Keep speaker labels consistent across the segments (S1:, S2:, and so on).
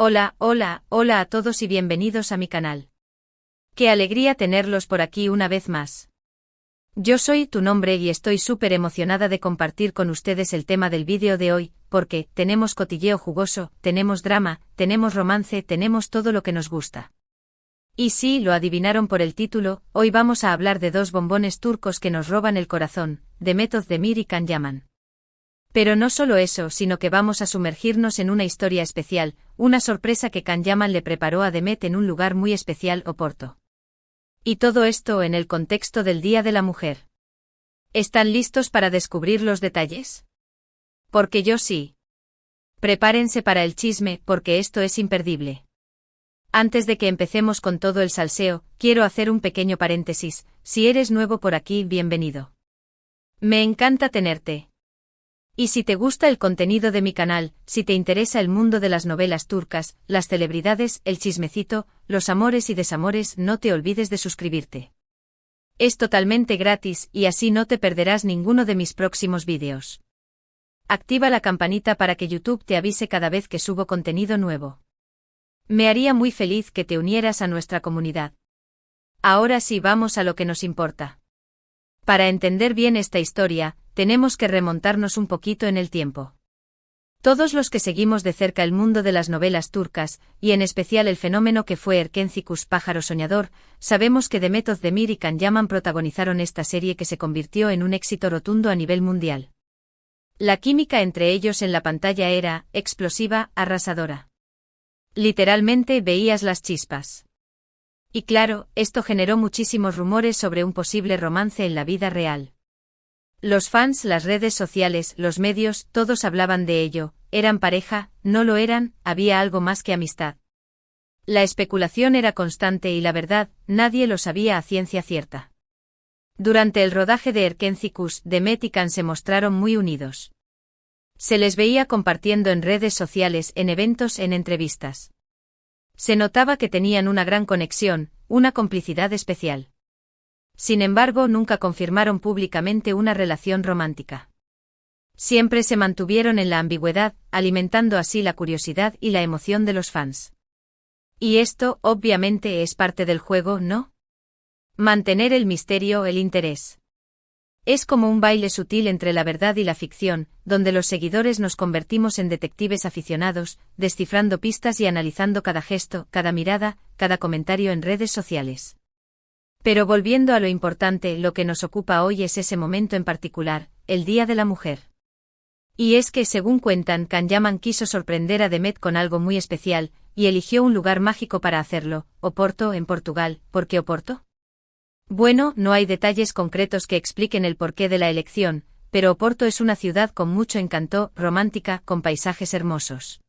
S1: Hola a todos y bienvenidos a mi canal. Qué alegría tenerlos por aquí una vez más. Yo soy tu nombre y estoy súper emocionada de compartir con ustedes el tema del vídeo de hoy, porque tenemos cotilleo jugoso, tenemos drama, tenemos romance, tenemos todo lo que nos gusta. Y sí, lo adivinaron por el título, hoy vamos a hablar de dos bombones turcos que nos roban el corazón, Demet Özdemir y Can Yaman. Pero no solo eso, sino que vamos a sumergirnos en una historia especial, una sorpresa que Can Yaman le preparó a Demet en un lugar muy especial, Oporto. Y todo esto en el contexto del Día de la Mujer. ¿Están listos para descubrir los detalles? Porque yo sí. Prepárense para el chisme, porque esto es imperdible. Antes de que empecemos con todo el salseo, quiero hacer un pequeño paréntesis. Si eres nuevo por aquí, bienvenido. Me encanta tenerte. Y si te gusta el contenido de mi canal, si te interesa el mundo de las novelas turcas, las celebridades, el chismecito, los amores y desamores, no te olvides de suscribirte. Es totalmente gratis y así no te perderás ninguno de mis próximos vídeos. Activa la campanita para que YouTube te avise cada vez que subo contenido nuevo. Me haría muy feliz que te unieras a nuestra comunidad. Ahora sí, vamos a lo que nos importa. Para entender bien esta historia, tenemos que remontarnos un poquito en el tiempo. Todos los que seguimos de cerca el mundo de las novelas turcas, y en especial el fenómeno que fue Erkencikus Pájaro Soñador, sabemos que Demet Özdemir y Can Yaman protagonizaron esta serie que se convirtió en un éxito rotundo a nivel mundial. La química entre ellos en la pantalla era explosiva, arrasadora. Literalmente veías las chispas. Y claro, esto generó muchísimos rumores sobre un posible romance en la vida real. Los fans, las redes sociales, los medios, todos hablaban de ello. ¿Eran pareja? ¿No lo eran? ¿Había algo más que amistad? La especulación era constante y la verdad, nadie lo sabía a ciencia cierta. Durante el rodaje de Erkencikus, Demet y Can se mostraron muy unidos. Se les veía compartiendo en redes sociales, en eventos, en entrevistas. Se notaba que tenían una gran conexión, una complicidad especial. Sin embargo, nunca confirmaron públicamente una relación romántica. Siempre se mantuvieron en la ambigüedad, alimentando así la curiosidad y la emoción de los fans. Y esto, obviamente, es parte del juego, ¿no? Mantener el misterio, el interés. Es como un baile sutil entre la verdad y la ficción, donde los seguidores nos convertimos en detectives aficionados, descifrando pistas y analizando cada gesto, cada mirada, cada comentario en redes sociales. Pero volviendo a lo importante, lo que nos ocupa hoy es ese momento en particular, el Día de la Mujer. Y es que, según cuentan, Can Yaman quiso sorprender a Demet con algo muy especial, y eligió un lugar mágico para hacerlo, Oporto, en Portugal. ¿Por qué Oporto? Bueno, no hay detalles concretos que expliquen el porqué de la elección, pero Oporto es una ciudad con mucho encanto, romántica, con paisajes hermosos.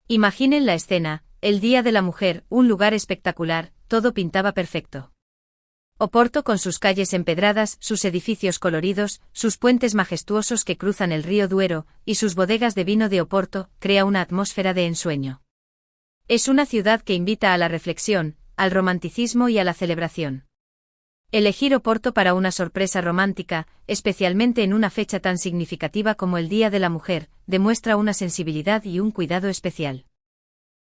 S1: Imaginen la escena, el Día de la Mujer, un lugar espectacular, todo pintaba perfecto. Oporto con sus calles empedradas, sus edificios coloridos, sus puentes majestuosos que cruzan el río Duero, y sus bodegas de vino de Oporto, crea una atmósfera de ensueño. Es una ciudad que invita a la reflexión, al romanticismo y a la celebración. Elegir Oporto para una sorpresa romántica, especialmente en una fecha tan significativa como el Día de la Mujer, demuestra una sensibilidad y un cuidado especial.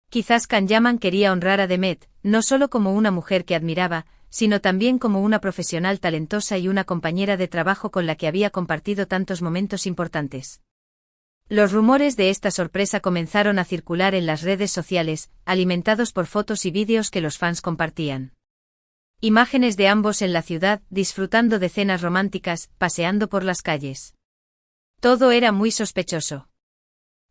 S1: Quizás Can Yaman quería honrar a Demet, no solo como una mujer que admiraba, sino también como una profesional talentosa y una compañera de trabajo con la que había compartido tantos momentos importantes. Los rumores de esta sorpresa comenzaron a circular en las redes sociales, alimentados por fotos y vídeos que los fans compartían. Imágenes de ambos en la ciudad, disfrutando de cenas románticas, paseando por las calles. Todo era muy sospechoso.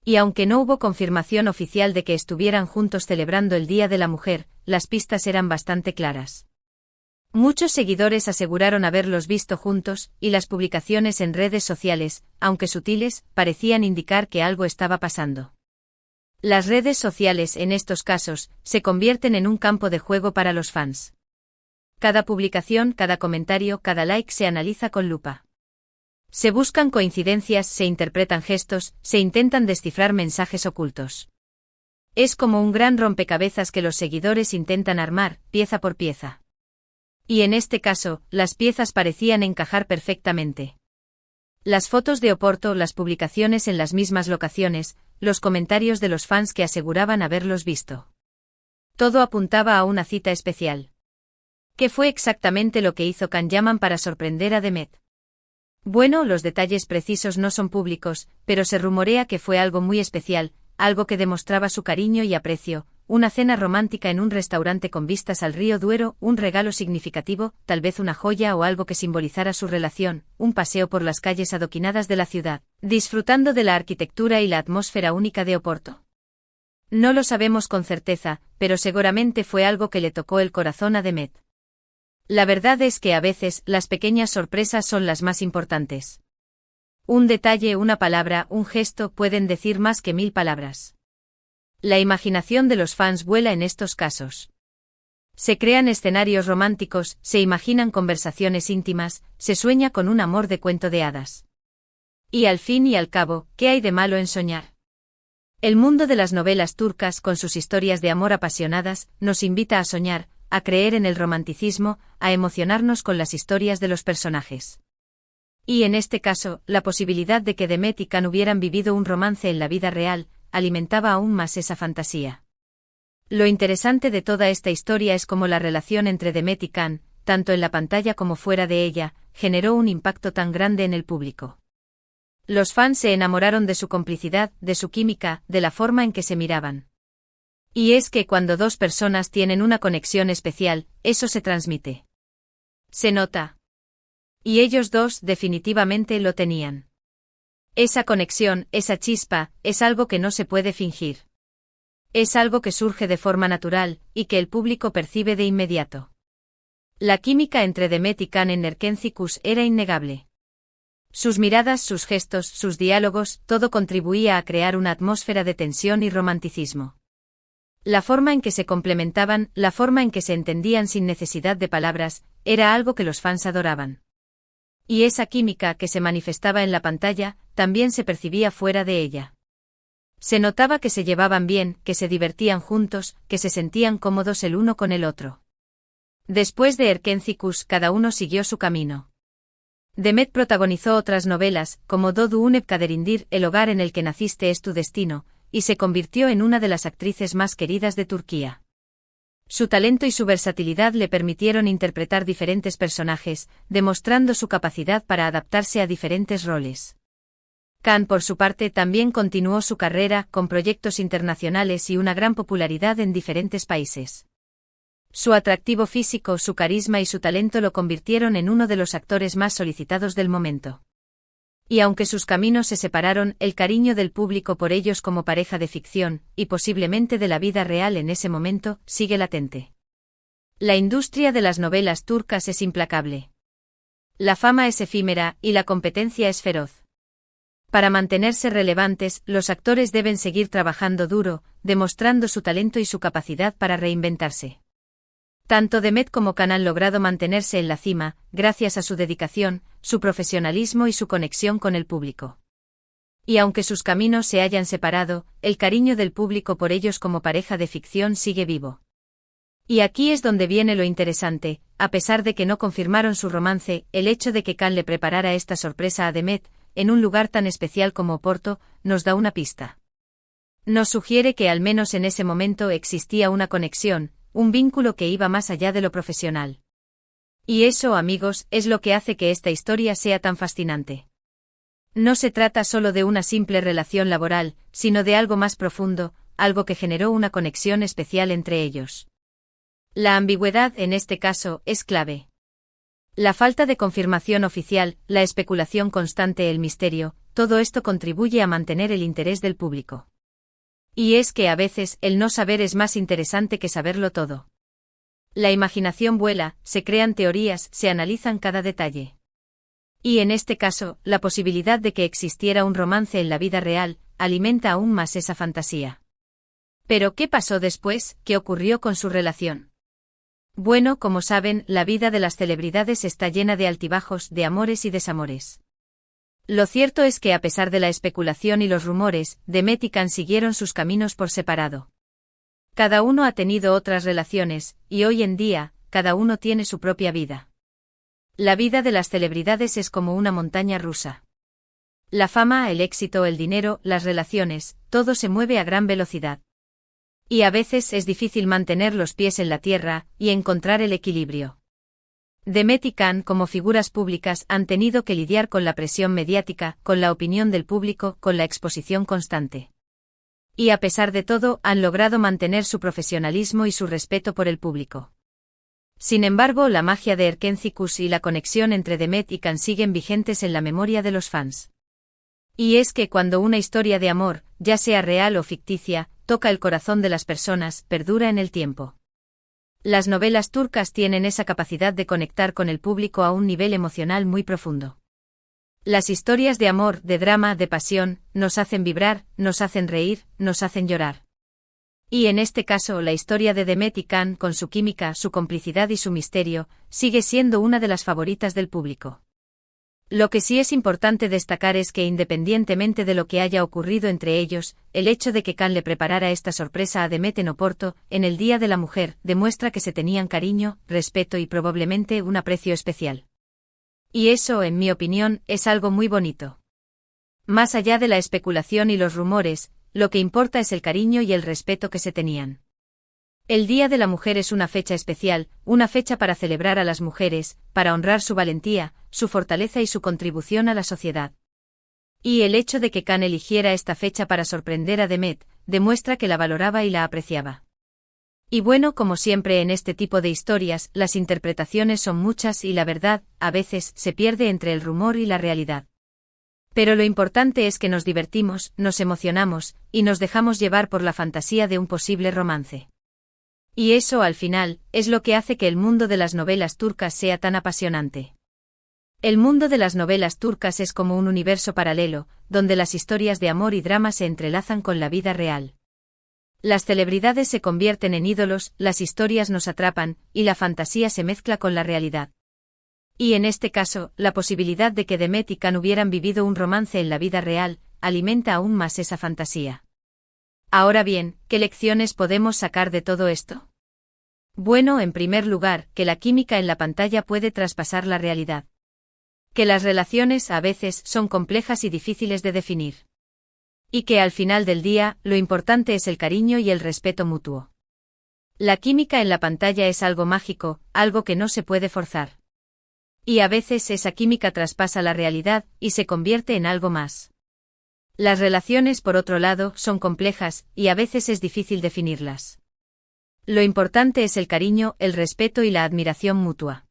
S1: Y aunque no hubo confirmación oficial de que estuvieran juntos celebrando el Día de la Mujer, las pistas eran bastante claras. Muchos seguidores aseguraron haberlos visto juntos, y las publicaciones en redes sociales, aunque sutiles, parecían indicar que algo estaba pasando. Las redes sociales, en estos casos, se convierten en un campo de juego para los fans. Cada publicación, cada comentario, cada like se analiza con lupa. Se buscan coincidencias, se interpretan gestos, se intentan descifrar mensajes ocultos. Es como un gran rompecabezas que los seguidores intentan armar, pieza por pieza. Y en este caso, las piezas parecían encajar perfectamente. Las fotos de Oporto, las publicaciones en las mismas locaciones, los comentarios de los fans que aseguraban haberlos visto. Todo apuntaba a una cita especial. ¿Qué fue exactamente lo que hizo Can Yaman para sorprender a Demet? Bueno, los detalles precisos no son públicos, pero se rumorea que fue algo muy especial, algo que demostraba su cariño y aprecio, una cena romántica en un restaurante con vistas al río Duero, un regalo significativo, tal vez una joya o algo que simbolizara su relación, un paseo por las calles adoquinadas de la ciudad, disfrutando de la arquitectura y la atmósfera única de Oporto. No lo sabemos con certeza, pero seguramente fue algo que le tocó el corazón a Demet. La verdad es que a veces las pequeñas sorpresas son las más importantes. Un detalle, una palabra, un gesto pueden decir más que 1000 palabras. La imaginación de los fans vuela en estos casos. Se crean escenarios románticos, se imaginan conversaciones íntimas, se sueña con un amor de cuento de hadas. Y al fin y al cabo, ¿qué hay de malo en soñar? El mundo de las novelas turcas, con sus historias de amor apasionadas, nos invita a soñar, a creer en el romanticismo, a emocionarnos con las historias de los personajes. Y en este caso, la posibilidad de que Demet y Can hubieran vivido un romance en la vida real, alimentaba aún más esa fantasía. Lo interesante de toda esta historia es cómo la relación entre Demet y Can, tanto en la pantalla como fuera de ella, generó un impacto tan grande en el público. Los fans se enamoraron de su complicidad, de su química, de la forma en que se miraban. Y es que cuando dos personas tienen una conexión especial, eso se transmite. Se nota. Y ellos dos definitivamente lo tenían. Esa conexión, esa chispa, es algo que no se puede fingir. Es algo que surge de forma natural, y que el público percibe de inmediato. La química entre Demet y Can en Erkenci era innegable. Sus miradas, sus gestos, sus diálogos, todo contribuía a crear una atmósfera de tensión y romanticismo. La forma en que se complementaban, la forma en que se entendían sin necesidad de palabras, era algo que los fans adoraban. Y esa química que se manifestaba en la pantalla, también se percibía fuera de ella. Se notaba que se llevaban bien, que se divertían juntos, que se sentían cómodos el uno con el otro. Después de Erkenci, cada uno siguió su camino. Demet protagonizó otras novelas, como Doğduğun Ev Kaderindir, El hogar en el que naciste es tu destino, y se convirtió en una de las actrices más queridas de Turquía. Su talento y su versatilidad le permitieron interpretar diferentes personajes, demostrando su capacidad para adaptarse a diferentes roles. Can, por su parte, también continuó su carrera, con proyectos internacionales y una gran popularidad en diferentes países. Su atractivo físico, su carisma y su talento lo convirtieron en uno de los actores más solicitados del momento. Y aunque sus caminos se separaron, el cariño del público por ellos como pareja de ficción, y posiblemente de la vida real en ese momento, sigue latente. La industria de las novelas turcas es implacable. La fama es efímera, y la competencia es feroz. Para mantenerse relevantes, los actores deben seguir trabajando duro, demostrando su talento y su capacidad para reinventarse. Tanto Demet como Can han logrado mantenerse en la cima, gracias a su dedicación, su profesionalismo y su conexión con el público. Y aunque sus caminos se hayan separado, el cariño del público por ellos como pareja de ficción sigue vivo. Y aquí es donde viene lo interesante, a pesar de que no confirmaron su romance, el hecho de que Can le preparara esta sorpresa a Demet, en un lugar tan especial como Oporto, nos da una pista. Nos sugiere que al menos en ese momento existía una conexión, un vínculo que iba más allá de lo profesional. Y eso, amigos, es lo que hace que esta historia sea tan fascinante. No se trata solo de una simple relación laboral, sino de algo más profundo, algo que generó una conexión especial entre ellos. La ambigüedad, en este caso, es clave. La falta de confirmación oficial, la especulación constante, el misterio, todo esto contribuye a mantener el interés del público. Y es que a veces el no saber es más interesante que saberlo todo. La imaginación vuela, se crean teorías, se analizan cada detalle. Y en este caso, la posibilidad de que existiera un romance en la vida real, alimenta aún más esa fantasía. Pero ¿qué pasó después? ¿Qué ocurrió con su relación? Bueno, como saben, la vida de las celebridades está llena de altibajos, de amores y desamores. Lo cierto es que a pesar de la especulación y los rumores, Demet y Can siguieron sus caminos por separado. Cada uno ha tenido otras relaciones, y hoy en día, cada uno tiene su propia vida. La vida de las celebridades es como una montaña rusa. La fama, el éxito, el dinero, las relaciones, todo se mueve a gran velocidad. Y a veces es difícil mantener los pies en la tierra y encontrar el equilibrio. Demet y Can, como figuras públicas, han tenido que lidiar con la presión mediática, con la opinión del público, con la exposición constante. Y a pesar de todo, han logrado mantener su profesionalismo y su respeto por el público. Sin embargo, la magia de Erkenci-Kuş y la conexión entre Demet y Can siguen vigentes en la memoria de los fans. Y es que cuando una historia de amor, ya sea real o ficticia, toca el corazón de las personas, perdura en el tiempo. Las novelas turcas tienen esa capacidad de conectar con el público a un nivel emocional muy profundo. Las historias de amor, de drama, de pasión, nos hacen vibrar, nos hacen reír, nos hacen llorar. Y en este caso, la historia de Demet y Can, con su química, su complicidad y su misterio, sigue siendo una de las favoritas del público. Lo que sí es importante destacar es que independientemente de lo que haya ocurrido entre ellos, el hecho de que Can le preparara esta sorpresa a Demet en Oporto, en el Día de la Mujer, demuestra que se tenían cariño, respeto y probablemente un aprecio especial. Y eso, en mi opinión, es algo muy bonito. Más allá de la especulación y los rumores, lo que importa es el cariño y el respeto que se tenían. El Día de la Mujer es una fecha especial, una fecha para celebrar a las mujeres, para honrar su valentía, su fortaleza y su contribución a la sociedad. Y el hecho de que Can eligiera esta fecha para sorprender a Demet, demuestra que la valoraba y la apreciaba. Y bueno, como siempre en este tipo de historias, las interpretaciones son muchas y la verdad, a veces, se pierde entre el rumor y la realidad. Pero lo importante es que nos divertimos, nos emocionamos, y nos dejamos llevar por la fantasía de un posible romance. Y eso, al final, es lo que hace que el mundo de las novelas turcas sea tan apasionante. El mundo de las novelas turcas es como un universo paralelo, donde las historias de amor y drama se entrelazan con la vida real. Las celebridades se convierten en ídolos, las historias nos atrapan, y la fantasía se mezcla con la realidad. Y en este caso, la posibilidad de que Demet y Can hubieran vivido un romance en la vida real, alimenta aún más esa fantasía. Ahora bien, ¿qué lecciones podemos sacar de todo esto? Bueno, en primer lugar, que la química en la pantalla puede traspasar la realidad. Que las relaciones a veces son complejas y difíciles de definir. Y que al final del día, lo importante es el cariño y el respeto mutuo. La química en la pantalla es algo mágico, algo que no se puede forzar. Y a veces esa química traspasa la realidad y se convierte en algo más. Las relaciones, por otro lado, son complejas y a veces es difícil definirlas. Lo importante es el cariño, el respeto y la admiración mutua.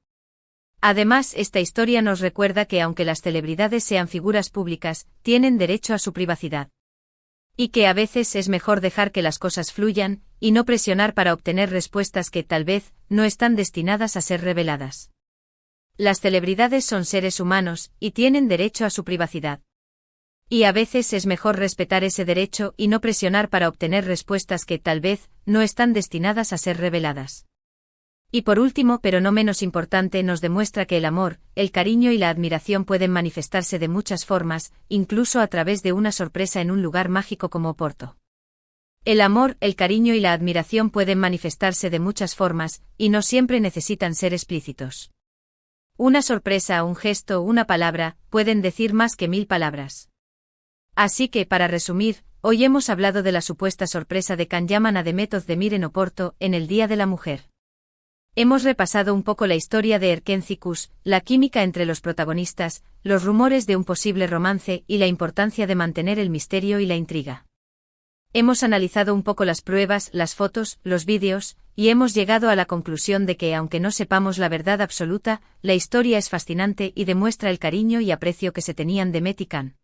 S1: Además, esta historia nos recuerda que aunque las celebridades sean figuras públicas, tienen derecho a su privacidad. Y que a veces es mejor dejar que las cosas fluyan, y no presionar para obtener respuestas que tal vez no están destinadas a ser reveladas. Las celebridades son seres humanos, y tienen derecho a su privacidad. Y a veces es mejor respetar ese derecho y no presionar para obtener respuestas que tal vez no están destinadas a ser reveladas. Y por último, pero no menos importante, nos demuestra que el amor, el cariño y la admiración pueden manifestarse de muchas formas, incluso a través de una sorpresa en un lugar mágico como Oporto. El amor, el cariño y la admiración pueden manifestarse de muchas formas, y no siempre necesitan ser explícitos. Una sorpresa, un gesto, una palabra, pueden decir más que 1000 palabras. Así que, para resumir, hoy hemos hablado de la supuesta sorpresa de Can Yaman a Demet Özdemir en Oporto, en el Día de la Mujer. Hemos repasado un poco la historia de Erkenci-Kuş, la química entre los protagonistas, los rumores de un posible romance y la importancia de mantener el misterio y la intriga. Hemos analizado un poco las pruebas, las fotos, los vídeos, y hemos llegado a la conclusión de que aunque no sepamos la verdad absoluta, la historia es fascinante y demuestra el cariño y aprecio que se tenían Demet y Can.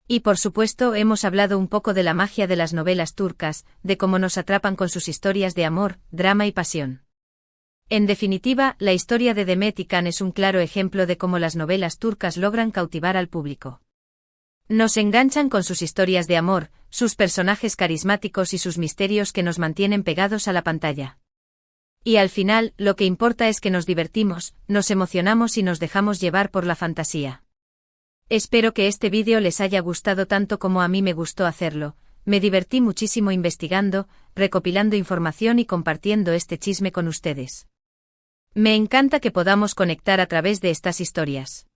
S1: Y por supuesto hemos hablado un poco de la magia de las novelas turcas, de cómo nos atrapan con sus historias de amor, drama y pasión. En definitiva, la historia de Demet y Can es un claro ejemplo de cómo las novelas turcas logran cautivar al público. Nos enganchan con sus historias de amor, sus personajes carismáticos y sus misterios que nos mantienen pegados a la pantalla. Y al final, lo que importa es que nos divertimos, nos emocionamos y nos dejamos llevar por la fantasía. Espero que este vídeo les haya gustado tanto como a mí me gustó hacerlo. Me divertí muchísimo investigando, recopilando información y compartiendo este chisme con ustedes. Me encanta que podamos conectar a través de estas historias.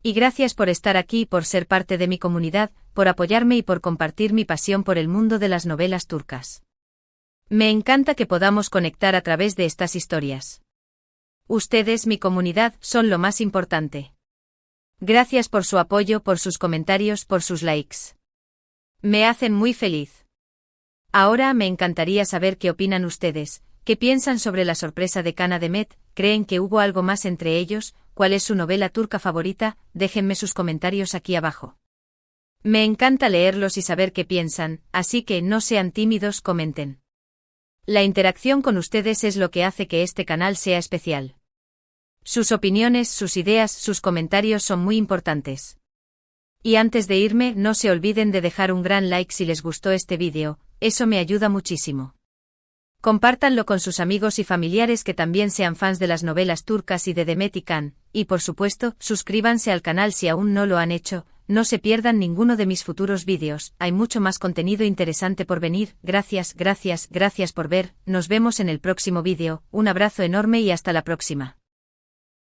S1: Y gracias por estar aquí y por ser parte de mi comunidad, por apoyarme y por compartir mi pasión por el mundo de las novelas turcas. Me encanta que podamos conectar a través de estas historias. Ustedes, mi comunidad, son lo más importante. Gracias por su apoyo, por sus comentarios, por sus likes. Me hacen muy feliz. Ahora me encantaría saber qué opinan ustedes, qué piensan sobre la sorpresa de Kana Demet, creen que hubo algo más entre ellos, cuál es su novela turca favorita, déjenme sus comentarios aquí abajo. Me encanta leerlos y saber qué piensan, así que no sean tímidos, comenten. La interacción con ustedes es lo que hace que este canal sea especial. Sus opiniones, sus ideas, sus comentarios son muy importantes. Y antes de irme, no se olviden de dejar un gran like si les gustó este vídeo, eso me ayuda muchísimo. Compártanlo con sus amigos y familiares que también sean fans de las novelas turcas y de Demet y Can, y por supuesto, suscríbanse al canal si aún no lo han hecho, no se pierdan ninguno de mis futuros vídeos, hay mucho más contenido interesante por venir, gracias por ver, nos vemos en el próximo vídeo, un abrazo enorme y hasta la próxima.